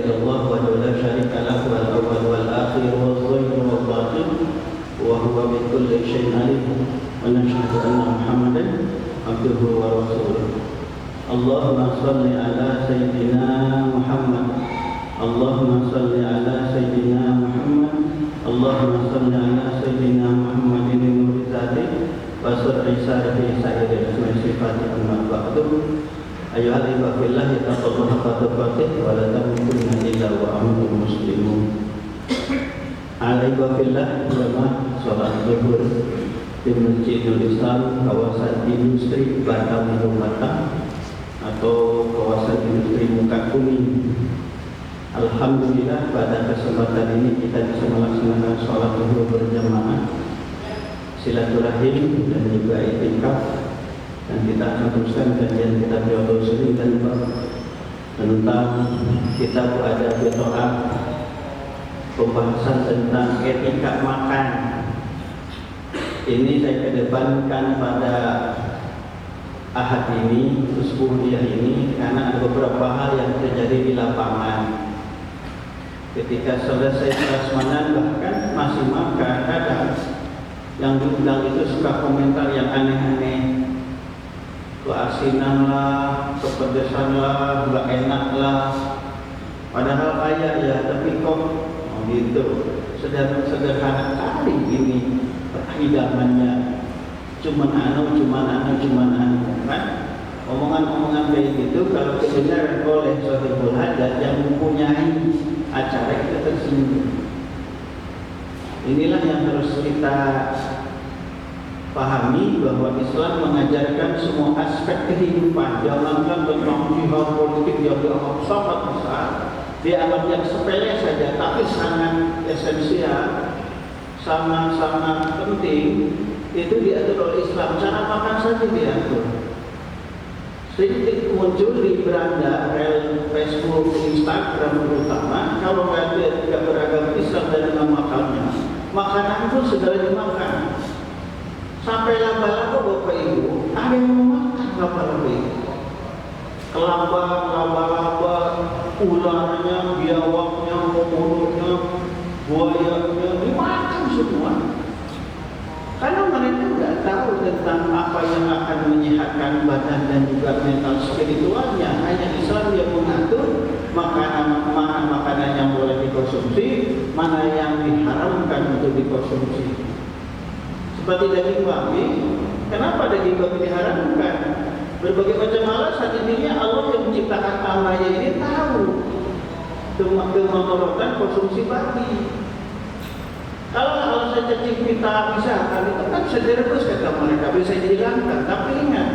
illallah wa la syarika lahu wal awwal wal akhir wal zahir wal batin wa huwa bi kulli syai'in alim wa nashhadu anna Muhammadan abduhu wa rasuluh. Allahumma shalli ala sayyidina Muhammad. Allahumma shalli ala sayyidina Muhammad. Allahumma shalli ala sayyidina Muhammadin nurul zati wa sirri sarifi sa'iri asma'i sifati amma ba'du. Ayuhal ikhwah fillah, ittaqullaha haqqa tuqatih wa la tamutunna illa wa antum muslimun. Ikhwah fillah, jamaah salat zuhur di Masjidul Islam kawasan industri Batam Batam atau kawasan industri Muka Kuning. Alhamdulillah pada kesempatan ini kita bisa melaksanakan sholat zuhur berjamaah, silaturahim dan juga i'tikaf, dan kita akan teruskan kajian kita Riyadhus Shalihin dan tentang kitab adab ta'am, pembahasan tentang etika makan. Ini saya kedepankan pada ahad ini, usbuhiyah ini, karena ada beberapa hal yang terjadi di lapangan. Ketika selesai prasmanan bahkan masih makan, kadang yang diundang itu suka komentar yang aneh-aneh, keasinan lah, kepedesan lah, gak enak lah, padahal kaya ya, tapi kok gitu, sederhana kali ini hidangannya, cuman anu kan. Omongan-omongan kayak gitu kalau kebenaran oleh sahibul hajat yang mempunyai acara, kita tersinggung. Inilah yang harus kita pahami, bahwa Islam mengajarkan semua aspek kehidupan. Jangankan tentang jihad politik yang dianggap sangat besar, dianggap yang sepele saja, tapi sangat esensial, sangat penting, itu diatur oleh Islam. Cara makan saja diatur. Sedikit muncul di beranda Facebook, Instagram terutama, kalau nggak beragam Islam dan makannya, makanan pun segala dimakan. Sampai laba-laba Bapak Ibu, ada yang mau makan laba-laba itu. Laba-laba, ularnya, biawaknya, komodoknya, buayanya, dimakan semua. Karena mereka nggak tahu tentang apa yang akan menyehatkan badan dan juga mental spiritualnya. Hanya Islam yang mengatur makanan yang boleh dikonsumsi, mana yang diharamkan untuk dikonsumsi. Seperti daging babi, kenapa daging babi diharamkan? Berbagai macam alasan. Intinya Allah yang menciptakan alamnya ini tahu kemelaratan konsumsi babi. Kalau alasan cacing pita bisa, itu kan bisa direbus kata mereka, bisa dihilangkan. Tapi ingat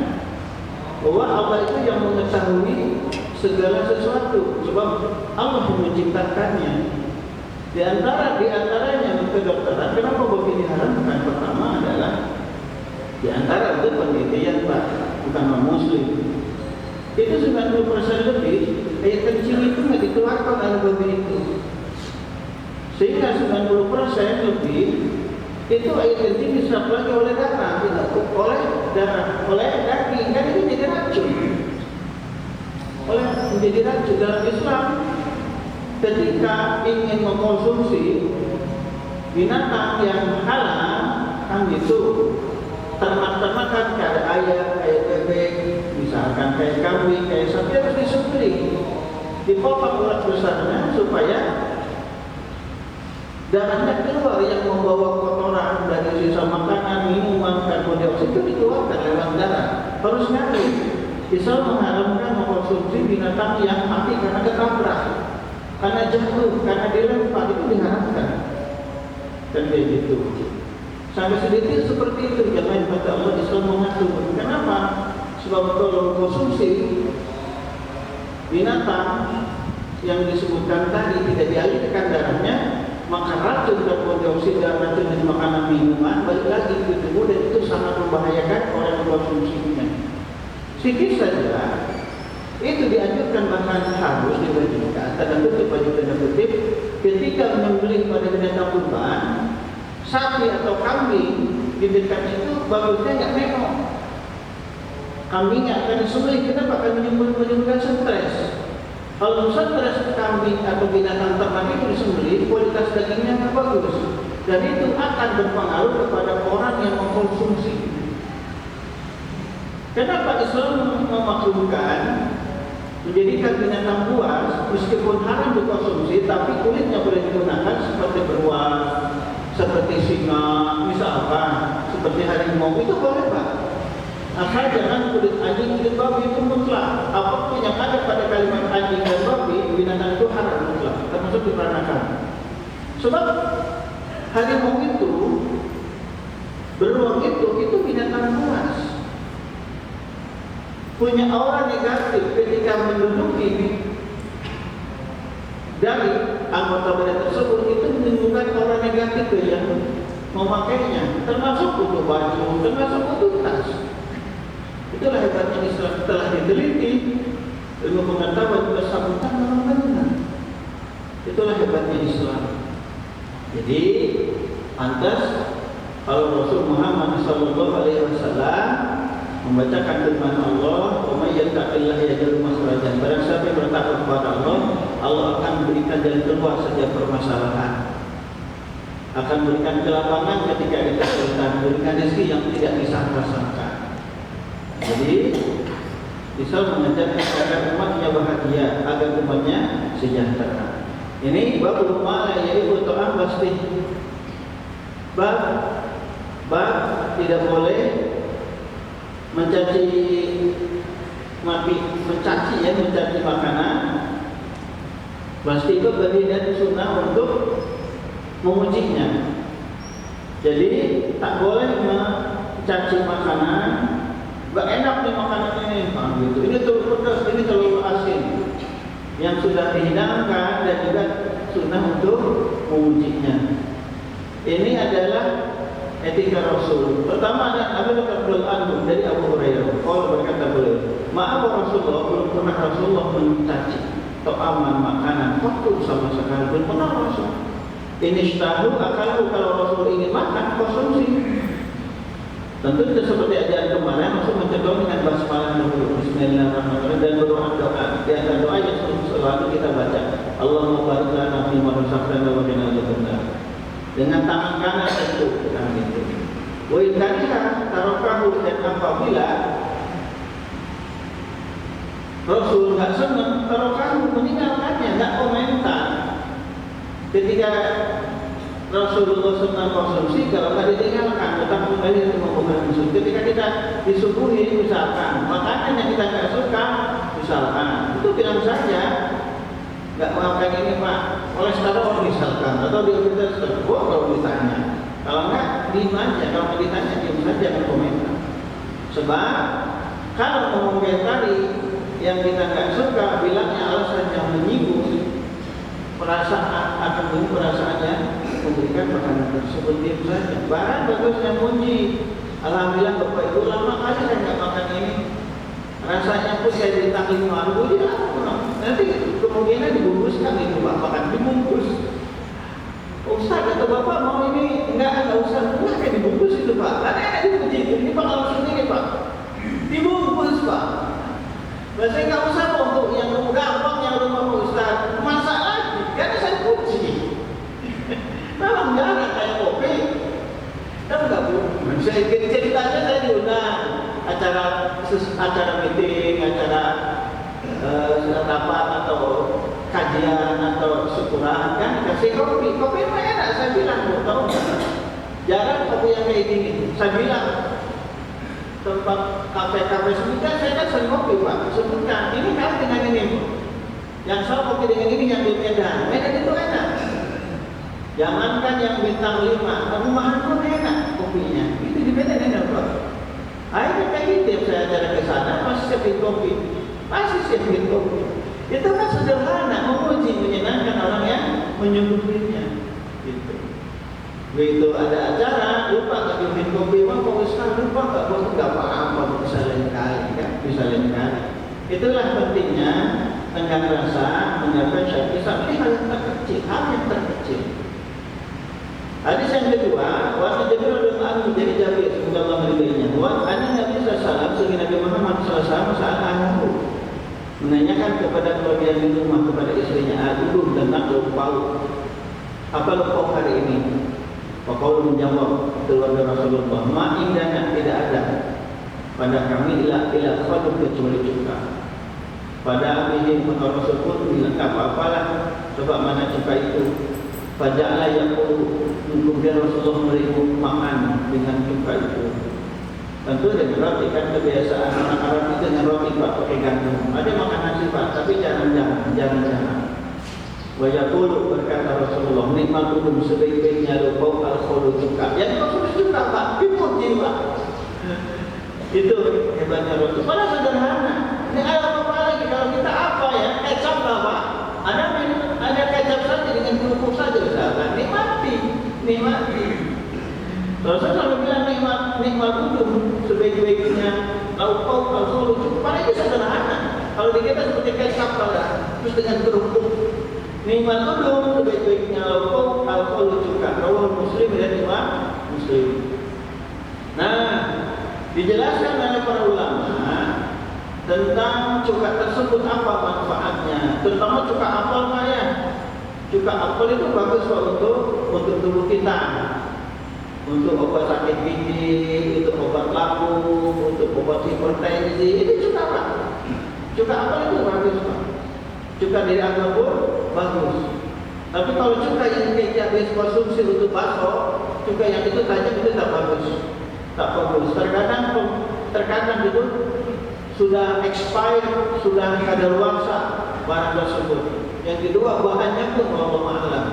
bahwa Allah itu yang mengetahui segala sesuatu, sebab Allah yang menciptakannya. Di antaranya kedokteran, kenapa babi diharamkan? Pertama adalah di antara itu penelitian Pak, bukan non-muslim, itu 90% lebih air kencing itu nggak dikeluarkan oleh babi itu. Sehingga 90% lebih itu air kencing diserap lagi oleh darah, oleh daging, kan itu jadi racun. Menjadi racun dalam Islam. Ketika ingin mengkonsumsi binatang yang halal, kan itu ternak-ternak kan kayak ayam, kayak bebek, misalkan kayak kambing, kayak sapi, harus disembelih, dipotong urat besarnya supaya darahnya keluar yang membawa kotoran dari sisa makanan, minuman, karbon dioksida itu dikeluarkan lewat darah. Harus ngalir. Islam mengharamkan mengkonsumsi binatang yang mati karena ketabrak, karena jatuh, karena dilempar, itu diharamkan. Dan kayak gitu. Sampai sedikit seperti itu, jangan kata Allah Islam mengatur. Kenapa? Sebab kalau konsumsi binatang yang disebutkan tadi tidak dialirkan darahnya, maka racun karbon dioksida, racun dari makanan minuman balik lagi ke tubuh, dan itu sangat membahayakan orang yang mengkonsumsinya. Sedikit saja itu dianjurkan, bahkan harus diwajibkan, tanda kutip ketika menyembelih pada binatang kurban, sapi atau kambing di dekat itu bagusnya nggak nengok. Kambingnya akan disembelih, kenapa? Akan menimbulkan stres. Kalau stres kambing atau binatang ternak itu disembelih, kualitas dagingnya nggak bagus, dan itu akan berpengaruh kepada orang yang mengkonsumsi. Kenapa Islam memaklumkan menjadikan binatang buas meskipun haram dikonsumsi, tapi kulitnya boleh digunakan seperti beruang, seperti singa, misalkan seperti harimau, itu boleh Pak. Asal jangan kulit anjing, kulit babi itu mutlak. Apapun yang ada pada kalimat anjing dan babi, binatang itu haram mutlak, termasuk diperanakan. Sebab harimau itu, beruang itu binatang buas, punya aura negatif ketika menduduki dari anggota badan tersebut, itu menimbulkan aura negatif yang memakainya, termasuk untuk baju, termasuk untuk tas. Itulah hebatnya Islam, telah diteliti ilmu pengetahuan bersambutan memang benar. Itulah hebatnya Islam. Jadi pantas kalau Rasul Muhammad SAW membacakan firman Allah, "Wa may yattaqillaha yaj'al makhrajan." Barang siapa yang bertakwa kepada Allah, Allah akan berikan jalan keluar setiap permasalahan. Akan berikan kelapangan ketika ada kesulitan, berikan rezeki yang tidak disangka-sangka. Jadi Islam mengajarkan agar umatnya bahagia, agar umatnya sejahtera. Ini bab rumah yaitu ta'am pasti. Bab tidak boleh mencaci makanan. Pasti itu bagi dan sunnah untuk memujinya. Jadi tak boleh mencaci makanan. Gak enak nih makanan ini, gitu. Ini terlalu pedas, ini terlalu asin. Yang sudah dihidangkan dan juga sunnah untuk memujinya. Ini adalah etika Rasul. Pertama ada Abu Bakar radhiyallahu dari Abu Hurairah. Kalau berkata beliau, maaf Rasulullah, belum pernah Rasulullah mencaci atau aman makanan waktu sama sekali, belum pernah Rasul. Ini tahu akal kalau Rasul ingin makan konsumsi. Tentu itu seperti ajaran kemarin, Rasul mencedoh dengan basmalah dulu, Bismillahirrahmanirrahim, dan berdoa. Di antara doa yang selalu kita baca, Allahumma barik lana fi ma razaqtana wa qina adzabannar. Dengan tangan kanan itu, tangan itu. Wa in kana tarokahu, dan apabila Rasul enggak senang, tarokahu, meninggalkannya, enggak komentar. Ketika Rasulullah senang konsumsi, kalau tidak ditinggalkan, tetap kembali ke membuka musuh. Ketika kita disuguhi, misalkan makanan yang kita tidak suka, misalkan itu bilang saja, nggak makan ini Pak, kolesterol misalkan, atau diabetes terbuat kalau ditanya. Kalau nggak, diam aja. Kalau nggak ditanya, diam saja, jangan komentar. Sebab kalau mengomentari yang kita nggak suka, bilangnya alasan yang menyinggung perasaan, akan menyinggung perasaannya, memberikan makanan tersebut, diam saja. Barang bagusnya muji, alhamdulillah Bapak Ibu lama kali saya nggak makan ini, rasanya pun saya ditang 5.000, dia nanti kemungkinan dibungkuskan itu Pak, makan dibungkus. Ustaz kata Bapak mau ini enggak usah, enggak kayak dibungkus itu Pak, ada dipuji ini Pak, kalau sendiri Pak dibungkus Pak. Saya nggak usah untuk yang gampang yang rumah Ustaz, masak lagi, karena saya puji. Memang jarang kayak kopi, kan nggak bu. Ceritanya saya diundang acara meeting, acara rapat atau kajian atau syukuran, kan kasih kopi itu enak. Saya bilang, tahu nggak? Jarang kopi yang kayak gini. Saya bilang tempat kafe sebutkan, saya kan sering kopi Pak. Sebutkan ini kan dengan ini Bu. Yang saya kopi dengan ini yang di Medan itu enak. Jangankan yang bintang 5, rumahan pun enak kopinya. Itu di Medan enak Pak. Akhirnya kayak gitu, saya acara ke sana, masih siapin kopi. Itu kan sederhana, memuji, menyenangkan orang yang menyuguhinya. Gitu. Begitu ada acara, lupa nggak bikin kopi, Pak Ustaz lupa nggak apa-apa, bisa lain kali, kan? Bisa lain kali. Itulah pentingnya tenggang rasa menyampaikan syariat Islam. Ini hal yang terkecil. Hadis yang kedua, wa Jabir radhiyallahu dari Jabir, semoga Allah meridainya. Wa anna Nabi sallallahu alaihi wasallam, sehingga Nabi Muhammad sallallahu alaihi wasallam saat menanyakan kepada keluarga di rumah, kepada istrinya, "Aduh tentang lauk. Apa lauk hari ini? Pakau menjawab keluarga Rasulullah, ma indana, tidak ada pada kami ila khadum kecuali cuka. Pada akhirnya maka Rasul pun bilang apa-apalah, sebab mana cuka itu. Faja'ala yaqulu, kemudian Rasulullah memberi makan dengan cuka itu. Tentu dengan roti, kan kebiasaan orang Arab itu dengan roti pak pakai gandum. Ada makan nasi pak, tapi jangan. Wa yaqulu, berkata Rasulullah, nikmatun sebaik-baiknya lauk al-khulu cuka. Yang maksud cuka pak, timur jiwa. Itu hebatnya Rasul. Padahal sederhana. Ini apa lagi kalau kita apa ya? Kecap lah pak. Ada kecap saja dengan kerupuk saja misalkan. Nikmati. Rasul selalu bilang nikmat udum sebaik-baiknya lauk al-khulu cuka. Padahal itu sederhana. Kalau di kita seperti kecap lah, terus dengan kerupuk. Nikmat udum sebaik-baiknya lauk al-khulu cuka. Rawahul Muslim dan Imam Muslim. Nah, dijelaskan oleh para ulama tentang cuka tersebut apa manfaatnya, terutama cuka apel ya. Cuka apel itu bagus untuk tubuh kita, untuk obat sakit gigi, untuk obat lambung, untuk obat hipertensi. Itu cuka apa? Cuka apel itu bagus pak. Cuka dari agama pun bagus. Tapi kalau cuka yang tidak bisa konsumsi untuk bakso, cuka yang itu tajam itu tak bagus. Terkadang itu sudah expired, sudah kadaluarsa barang tersebut. Yang kedua bahannya pun wallahu a'lam.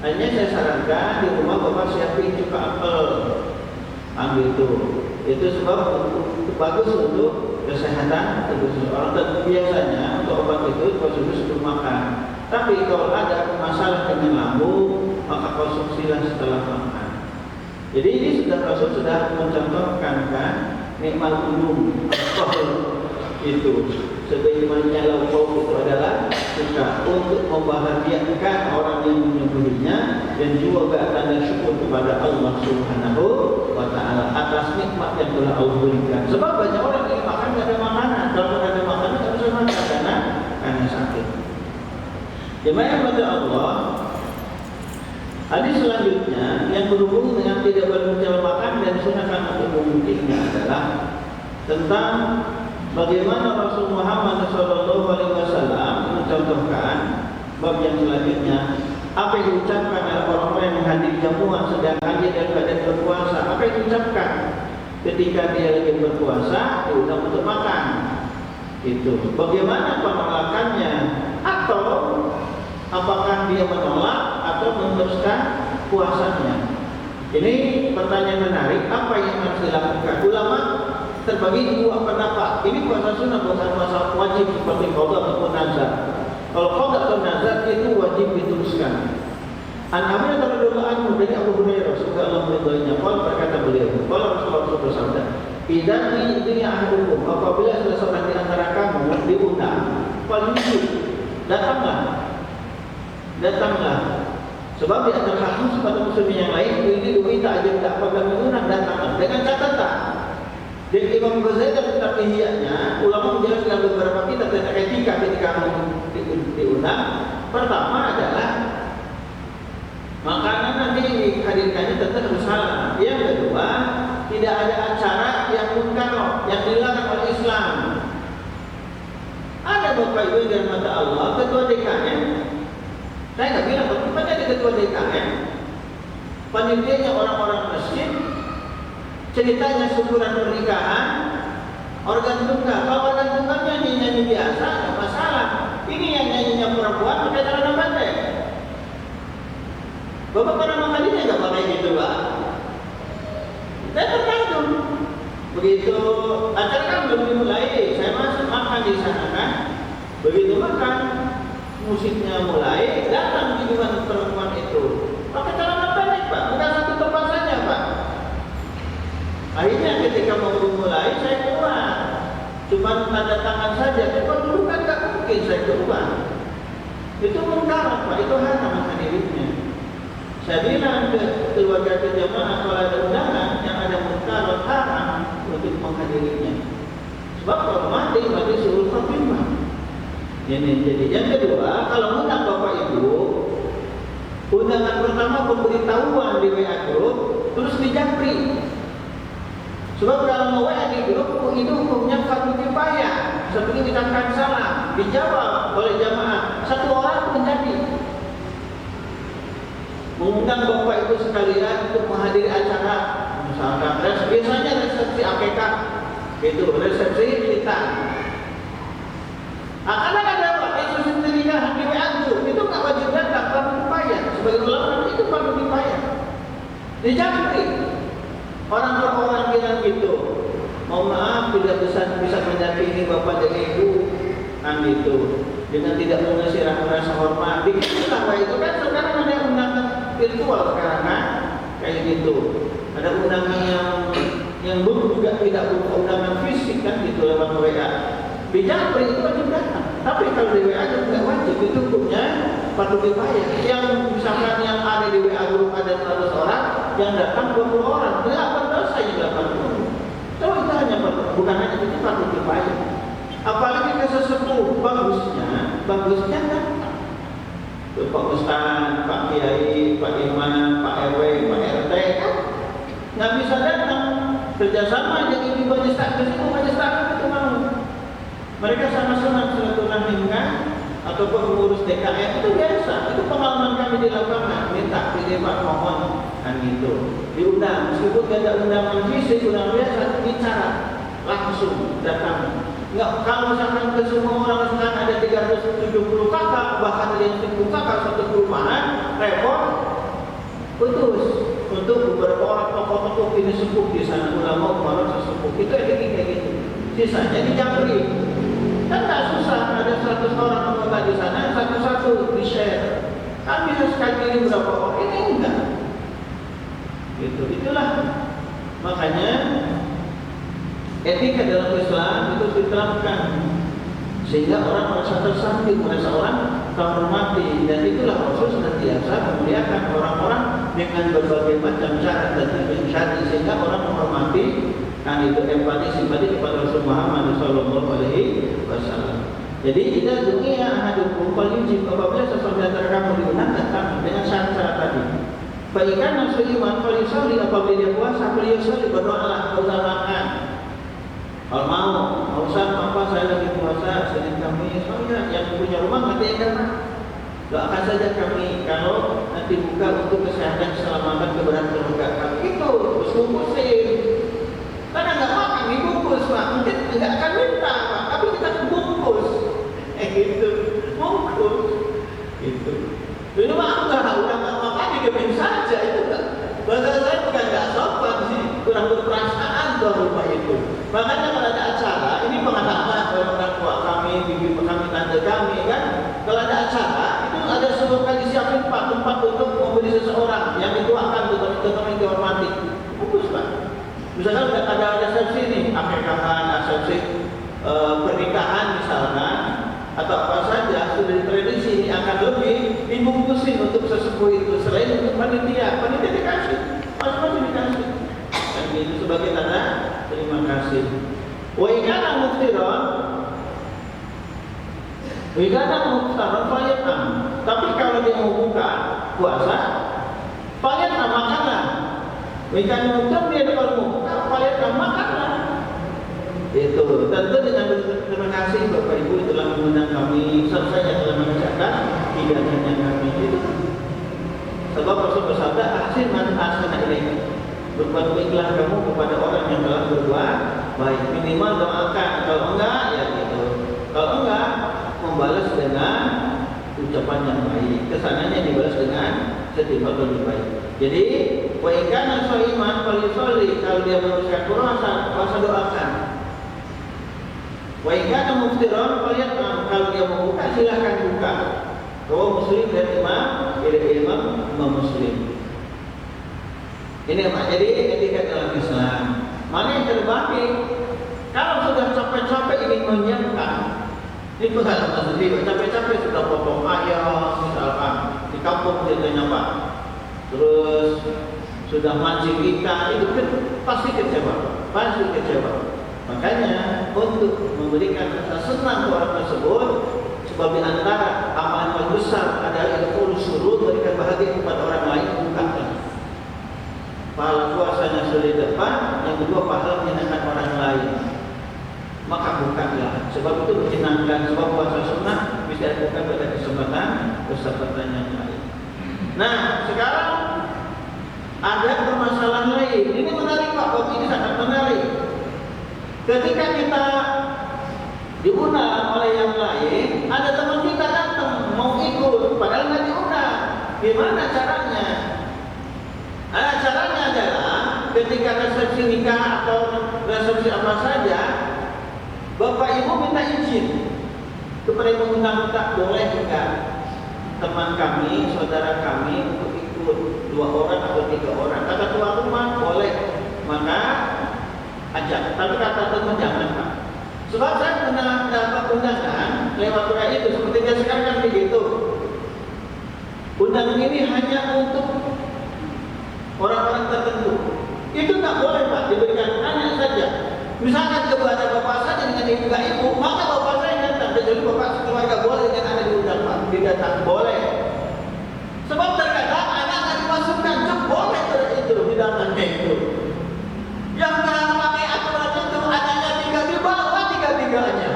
Hanya saya sarankan di rumah bapak siapin cuka apel, ambil itu sebab bagus untuk kesehatan tubuh seseorang. Dan biasanya untuk obat itu konsumsi sebelum makan. Tapi kalau ada masalah dengan lambung, maka konsumsilah setelah makan. Jadi ini Rasul sudah mencontohkan kan nikmat umum itu sebagaimana lauk itu adalah suka untuk membahagiakan orang yang menyembelihnya dan juga tanda syukur kepada Allah Subhanahu wa taala atas nikmat yang telah Allah berikan. Sebab banyak orang yang makan tidak ada makanan, kalau tidak ada makanan tidak bisa makan karena sakit. Jemaah pada Allah. Hadis selanjutnya yang berhubung dengan tidak berbicara makan dan sunahkan untuk memutihnya adalah tentang bagaimana Rasul Muhammad SAW mencontohkan bab yang selanjutnya apa yang diucapkan oleh orang-orang yang menghadiri jamuan sedangkan dia dalam keadaan berpuasa. Apa yang diucapkan ketika dia lagi berpuasa diundang untuk makan. Itu bagaimana penolakannya atau apakah dia menolak atau meneruskan puasanya? Ini pertanyaan menarik. Apa yang harus dilakukan? Ulama terbagi dua pendapat. Ini puasa sunnah bukan puasa wajib seperti qada ataupun nazar. Kalau qada atau nazar itu wajib diteruskan. An-Nabi radhiyallahu anhu dari Abu Hurairah semoga Allah meridhoinya, berkata beliau, Rasulullah bersabda, "Idza dunya ahadukum, apabila salah seorang di antara kamu diundang, datanglah. Sebab di antara kasus pada muslim yang lain ini diminta aja tidak apabila mengundang datanglah dengan catatan." Dan Imam Ghazali dalam tafsirnya ulama menjelaskan beberapa kitab tentang etika ketika diundang. Pertama adalah makanan nanti dihadirkannya tetap harus halal. Yang kedua, tidak ada acara yang munkar yang dilarang oleh Islam. Ada Bapak Ibu dari mata Allah, ketua DKM. Saya nggak bilang, tapi ada ketua DKM. Panitianya orang-orang masjid. Ceritanya syukuran pernikahan, organ tunggal. Kalau organ tunggalnya nyanyi biasa, nggak masalah. Ini yang nyanyinya perempuan pakai celana pendek. Bapak pernah menghadirinya nggak pakai gitu, Pak? Saya terkagum. Begitu acara kan belum dimulai, saya masuk makan di sana kan. Begitu makan, musiknya mulai, datang junjungan perempuan itu. Pakai celana pendek, Pak. Bukan satu tempat saja, Pak. Akhirnya ketika mau mulai saya keluar, cuma tanda tangan saja. Kalau dulu kan nggak mungkin saya keluar. Itu munkar, Pak. Itu haram menghadirinya. Saya bilang ke keluarga jemaah kalau ada undangan yang ada munkar haram untuk menghadirinya. Sebab kalau mati suruh khotimah. Ini jadi yang kedua, kalau undang Bapak Ibu pemberitahuan di WA grup terus dijapri. Sebab kalau WA di grup itu hukumnya fardu kifayah. Seperti ucapkan salam dijawab oleh jamaah, satu orang pun jadi. Mengundang bapak ibu sekalian untuk menghadiri acara, misalkan biasanya resepsi akikah, itu resepsi kita. Akan ada apa? Resepsi pernikahan di WA grup itu nggak wajib datang, fardu kifayah. Sebagai ulama itu fardu kifayah. Dijapri. Orang per orang bilang gitu. Mohon maaf tidak bisa menyakini bapak dan ibu kan gitu. Dengan tidak mengasih rasa hormat. Dikira itu kan sekarang ada undangan virtual sekarang kan, kayak gitu. Ada undangan yang belum juga tidak berupa undangan fisik kan gitu lewat WA. Dijapri itu wajib datang. Tapi kalau di WA itu tidak wajib, itu hukumnya fardu kifayah. Yang misalkan yang ada di WA grup ada 100 orang, yang datang 20 orang, tidak apa dosa yang 80. So itu hanya bukan hanya itu fardu kifayah. Apalagi ke sesepuh, bagusnya datang. Pak Ustaz, Pak Kiai, Pak Imam, Pak RW, Pak RT kan nggak bisa datang. Kerjasama jadi di majelis taklim itu mau. Mereka sama-sama silaturahimkan ataupun mengurus DKM itu biasa. Itu pengalaman kami di lapangan. Minta pilih Pak mohon kan gitu. Diundang meskipun tidak ada undangan fisik, undangan biasa bicara langsung datang. Enggak, kalau misalkan ke semua orang misalkan ada 370 kakak, bahkan ada yang 1000 kakak satu perumahan, repot, putus. Untuk beberapa orang tokoh-tokoh ini sepuh di sana, ulama orang sesepuh itu kayak gitu. Sisanya dijapri. Kan tak susah, ada 100 orang anggota di sana, satu-satu di-share. Kan bisa sekali ini berapa orang, ini enggak. Itulah. Makanya etika dalam Islam itu diterapkan sehingga orang merasa tersandung, merasa orang terhormati, dan itulah Rasul senantiasa memuliakan orang-orang dengan berbagai macam cara dan syar'i sehingga orang menghormati. Kan itu empati simpati kepada Rasul Muhammad sallallahu alaihi wasallam. Jadi kita dunia ahadukum falyujib, apabila seseorang di antara kamu diundang datang dengan syarat-syarat tadi. Baikkan nafsu iman falyusalli, apabila dia puasa falyusalli, berdoalah, enggak usah makan. Kalau mau usah apa saya lagi puasa Senin Kamis, oh ya yang punya rumah nanti akan doakan saja kami kalau nanti buka untuk kesehatan keselamatan keberhasilan keluarga kami itu terus bungkusin. Karena nggak makan dibungkus Pak, mungkin nggak akan minta Pak, tapi kita bungkus, gitu, bungkus, gitu. Ini mah udah nggak makan digemin saja itu nggak. Bahasa saya bukan nggak sopan sih, kurang berperasaan tuh rumah itu. Makanya kalau ada acara, ini pengalaman orang tua kami, bibi kami, tante kami kan, kalau ada acara itu ada sebuah kali siapin tempat untuk memberi seseorang yang dituakan untuk kami dihormati. Bungkus Pak. Misalkan ada resepsi nih, akikahan, resepsi pernikahan misalnya, atau apa saja sudah tradisi ini akan lebih dibungkusin untuk sesepuh itu selain untuk panitia dikasih, masing-masing dikasih. Dan itu sebagai tanda terima kasih. Wa ikana muftiron fayat'am. Tapi kalau dia mau buka puasa, fayat'am makanlah. Ikan muktam dia kalau mau buka, fayat'am makanlah. Itu tentu dengan terima kasih Bapak Ibu telah mengundang kami, saya telah mengerjakan hidayahnya kami itu. Sebab Rasul bersabda, ahsin man ahsana ilaika. Berbuat baiklah kamu kepada orang yang telah berbuat baik. Minimal doakan, kalau enggak ya gitu. Kalau enggak membalas dengan ucapan yang baik. Kesananya dibalas dengan setimpal lebih baik. Jadi wa in kana shaiman falyusalli, kalau dia meneruskan puasa doakan. Wa in kana muftiran falyat'am, kalau dia mau buka silakan buka. Kalau Muslim dan Imam Muslim. Ini Pak, jadi etika dalam Islam. Mana yang terbalik? Kalau sudah capek-capek ingin menyiapkan, ini pengalaman sendiri. Capek-capek sudah potong ayam, misalkan di kampung ceritanya Pak. Terus sudah mancing ikan, itu pasti kecewa, pasti kecewa. Makanya untuk memberikan rasa senang orang tersebut, sebab di antara amalan paling besar adalah ilmu surut, memberikan bahagia kepada orang lain, bukan Nah, sekarang ada permasalahan lain. Ini menarik Pak, Bob, ini sangat menarik. Ketika kita diundang oleh yang lain, ada teman kita datang mau ikut, padahal nggak diundang. Gimana caranya? Nah, caranya adalah ketika resepsi nikah atau resepsi apa saja, Bapak Ibu minta izin kepada yang mengundang kita, boleh enggak teman kami, saudara kami untuk ikut 2 orang atau 3 orang. Kata tuan rumah boleh, maka ajak. Tapi kata teman jangan Pak. Sebab saya pernah dapat undangan lewat WA itu seperti dia sekarang kan begitu. Undangan ini hanya untuk orang-orang tertentu. Itu tak boleh Pak, diberikan hanya saja. Misalkan kepada bapak saja dengan ibu, maka bapak saya datang. Jadi bapak keluarga boleh dengan anak diundang Pak, tidak tak boleh. Sebab terkadang anak nggak dimasukkan, boleh itu hidangannya itu. Yang nggak pakai aturan itu anaknya tinggal di bawah tiga-tiganya.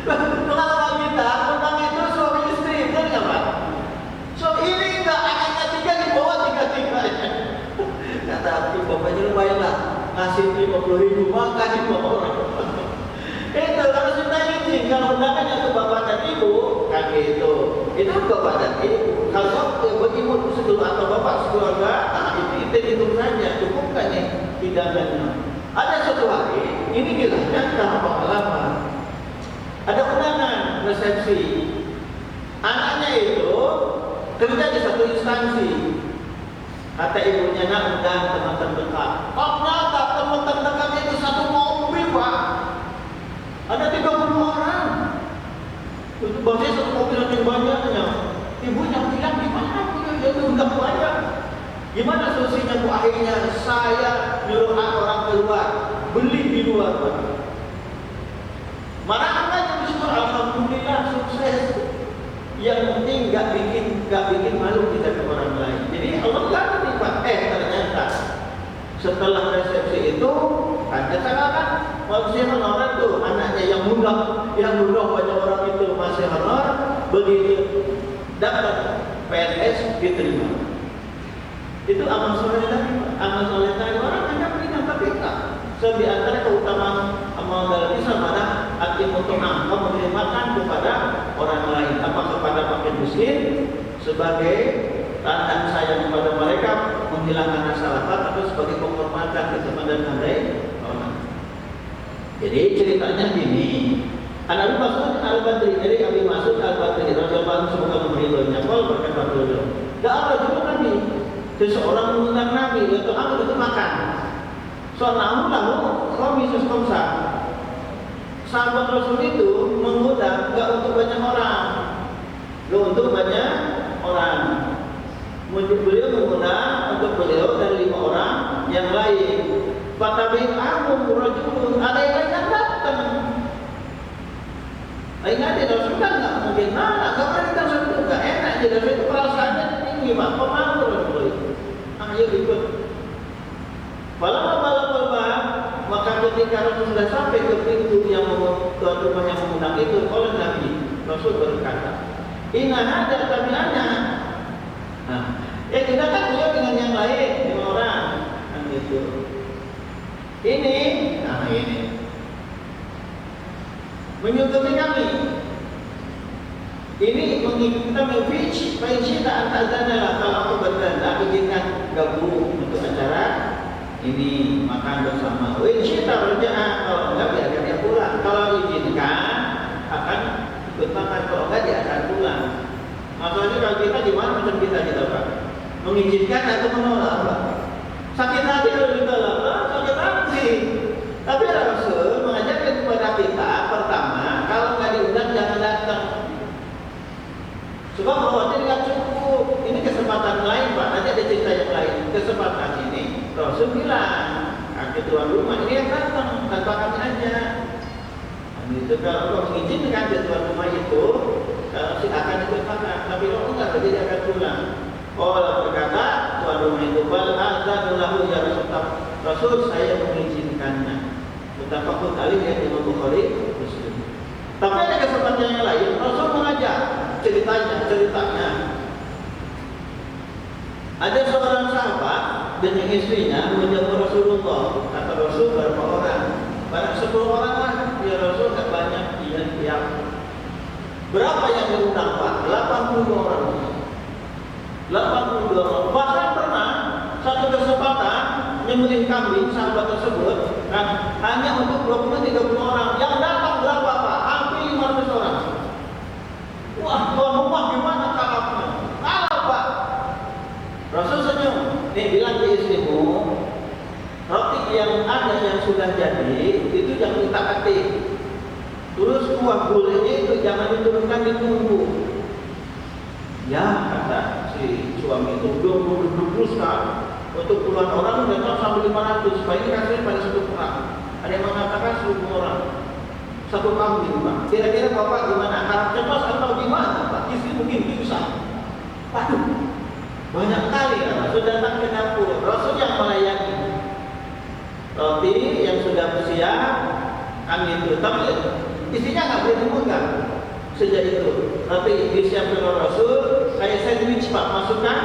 Kalau kita undang itu suami istri, benar nggak Pak? So ini enggak anaknya 3 di bawah tiga-tiganya. Kata bapaknya lumayan lah, ngasih 50.000 makan 5 orang. Itu harus minta izin. Kalau undangannya untuk bapak dan ibu, kan gitu. Itu bapak dan ibu. Kalau ibu sekeluarga atau bapak sekeluarga, itu hitung saja, cukupkan nih hidangannya. Ada suatu hari, ini gilanya karena pengalaman. Ada undangan resepsi. Anaknya itu kerja di satu instansi. Kata ibunya nak undang teman terdekat. Ternyata teman terdekat itu satu mobil Pak. Ada 30 orang. Itu bahasanya satu mobil yang banyaknya. Ibunya bilang gimana punya itu undang banyak. Gimana solusinya Bu? Akhirnya saya nyuruh orang keluar beli di luar Pak. Marahnya bersyukur alhamdulillah sukses. Yang penting nggak bikin malu kita ke orang lain. Jadi Allah ganti Pak. Ternyata setelah resepsi itu ada sekarang masih honor tuh anaknya yang undang banyak orang itu masih honor, begitu dapat PNS diterima. Itu amal soleh tadi Pak. Amal soleh tadi orang hanya berikan KPK. So di antara keutamaan amal dalam Islam ada arti untuk engkau menerimakan kepada orang lain, apa kepada fakir miskin sebagai tanda sayang kepada mereka, menghilangkan rasa lapar atau sebagai penghormatan kepada handai orang. Jadi ceritanya gini. Anak Mas'ud Al-Badri dari Abi Mas'ud Al-Badri radhiyallahu anhu semoga meridhoinya. Qol berkata beliau, "Da'a rajulun Nabi." Seseorang mengundang Nabi, yaitu aku itu makan. Soalnya lalu kami seskomsa. Sahabat Rasul itu mengundang enggak untuk banyak orang, enggak untuk banyak orang. Beliau mengundang untuk beliau dan 5 orang yang lain. Fatabi'in anhum rajulun, ada yang lain datang. Ingat di Rasul kan enggak mungkin nggak pernah kita sebut enggak enak di Rasul itu perasaannya tinggi Pak, pemalu Rasul itu. Ayo ikut. Balapal maka ketika Rasul sudah sampai ke pintu yang tuan rumah yang mengundang itu, oleh Nabi Rasul berkata, "Inna hada tabi'ana." Nah, kita kan beliau dengan yang lain 5 orang, kan gitu. Ini menyuguhi kami. Ini kita memfici, tak antara kalau aku berkehendak izinkan gabung untuk acara ini makan bersama. Kita berjalan, kalau enggak biarkan dia pulang. Kalau izinkan akan ikut makan, kalau enggak dia akan pulang. Maksudnya kalau kita gimana macam kita Pak? Mengizinkan atau menolak Pak? Sakit hati kalau ditolak, sakit hati. Tapi Rasul mengajarkan kepada kita pertama, kalau nggak diundang jangan datang. Sebab khawatir nggak cukup. Ini kesempatan lain Pak. Nanti ada cerita yang lain. Kesempatan ini Rasul bilang, tuan rumah ini yang datang tanpa kami aja. Itu kalau Allah mengizinkan tuan rumah itu, akan ikut makan. Tapi kalau enggak, dia akan pulang. Allah berkata, tuan rumah itu bal azanu lahu ya Rasul, saya mengizinkannya. Muttafaqun alaih ya Imam Bukhari Muslim. Tapi ada kesempatan yang lain, Rasul mengajar ceritanya. seandainya istrinya menjamu Rasulullah, kata Rasul berapa orang? Barang 10 orang lah, ya Rasul tak banyak, iya. Berapa yang diundang Pak? 80 orang. 82 orang. Bahkan pernah satu kesempatan nyembelih kambing sahabat tersebut, kan, hanya untuk 20-30 orang. Yang datang berapa Pak? Hampir 500 orang. Wah, tuan rumah gimana kalapnya? Kalah Pak. Rasul senyum. Nih bilang ke istrimu, roti yang ada yang sudah jadi itu jangan ditak-atik. Terus kuah gulanya itu jangan diturunkan, ditunggu. Ya, kata si suami itu, dulu sekarang untuk puluhan orang datang sampai 500, supaya ini kasih pada satu orang. Ada yang mengatakan 1000 orang, satu kambing Pak. Kira-kira Bapak gimana? Harap cemas atau gimana Pak? Istri mungkin bisa. Waduh, banyak kali Rasul datang ke dapur. Rasul yang melayani roti yang sudah siap, kami itu. Tapi isinya nggak boleh dipegang. Sejak itu roti disiapkan oleh Rasul, kayak sandwich Pak, masukkan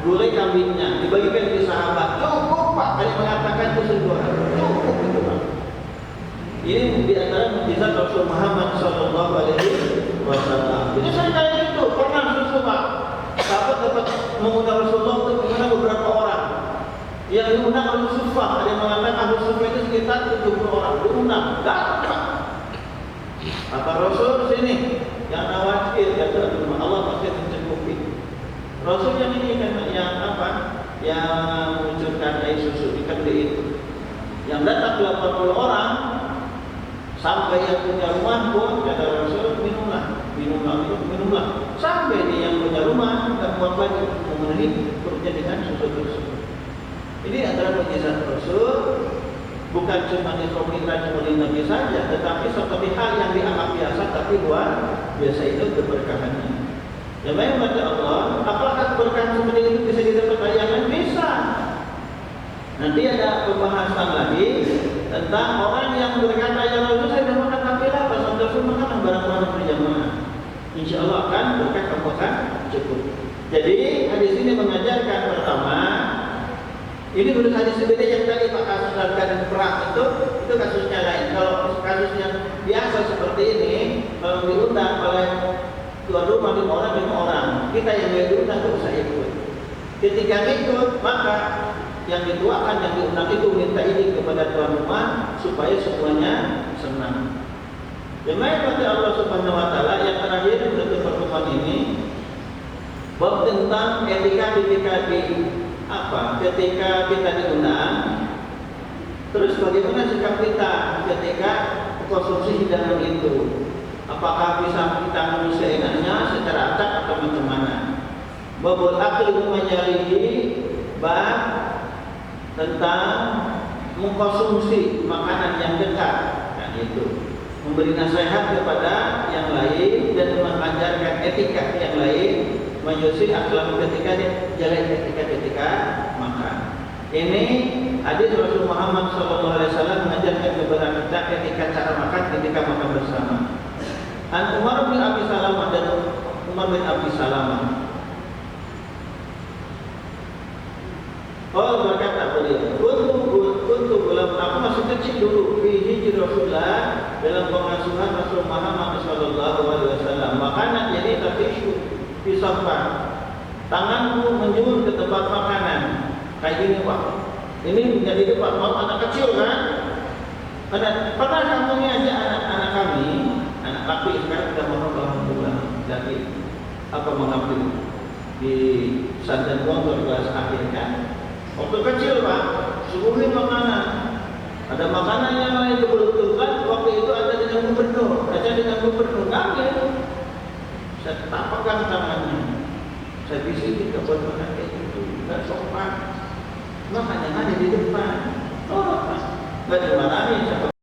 gulai kambingnya, dibagikan ke sahabat. Cukup Pak, kalian mengatakan itu sebuah cukup itu Pak. Ini di antara mukjizat Rasul Muhammad Sallallahu Alaihi Wasallam. Itu sering kali itu pernah susu Pak. Sahabat dapat mengundang Rasulullah untuk mengundang beberapa orang. Yang diundang Abu Sufah, ada yang mengatakan Abu Sufah itu sekitar 70 orang diundang. Datang Pak. Kata Rasul sini, jangan khawatir, kata Allah pasti mencukupi. Rasul yang ini kan yang apa? Yang menunjukkan air susu di kendi itu. Yang datang 80 orang sampai yang punya rumah pun kata Rasul minumlah. Sampai dia yang punya rumah tidak kuat lagi memenuhi perutnya dengan susu tersebut. Ini adalah mukjizat Rasul. Bukan cuma Isra Nabi saja, tetapi seperti hal yang dianggap biasa tapi luar biasa itu keberkahannya. Yang lain kata Allah, apakah berkah seperti itu bisa didapat dari yang lain? Bisa. Nanti ada pembahasan lagi tentang orang yang berkata, ya Rasul saya dah makan tapi apa? Sampai Rasul makan barang-barang berjamaah. Insya Allah akan berkah kamu akan cukup. Jadi hadis ini mengajarkan pertama, ini menurut hadis berbeda yang tadi Pak, kasus dalam perang itu kasusnya lain. Kalau kasus yang biasa seperti ini, kalau diundang oleh tuan rumah 5 orang, kita yang diundang tidak usah ikut. Ketika ikut, maka yang dituakan, yang diundang itu minta izin kepada tuan rumah supaya semuanya senang. Yang lain kata Allah Subhanahu Wa Taala yang terakhir untuk pertemuan ini, bab tentang etika ketika kita diundang, terus bagaimana sikap kita ketika konsumsi hidangan itu? Apakah bisa kita minum seenaknya secara acak atau macam mana? Babul akli majalihi, bab tentang mengkonsumsi makanan yang dekat, kan itu. Memberi nasihat kepada yang lain dan mengajarkan etika yang lain, menyusun akhlak ketika makan. Ini hadis Rasul Muhammad SAW mengajarkan kepada kita ketika cara makan ketika makan bersama. An Umar bin Abi Salamah dan Umar bin Abi Salamah. Berkata beliau, Kuntu bulan aku masih kecil dulu fi hijri Rasulullah, dalam pengasuhan Rasul Muhammad Sallallahu Alaihi Wasallam. Makanan jadi tertisu di sofa, tanganku menjulur ke tempat makanan kayak gini Pak. Ini menjadi depan anak kecil kan? Pernah kamu ini aja anak kami, anak laki sekarang sudah mau alhamdulillah jadi apa mengabdi di Sandan Motor kelas akhir kan? Waktu kecil Pak, suguhin makanan. Ada makanan yang lain dibetulkan. Waktu itu ada dengan gubernur, kami. Saya tapakkan tangannya. Saya bisikin kepada mereka itu tidak sopan. Makanya ada di depan. Nggak dimarahin.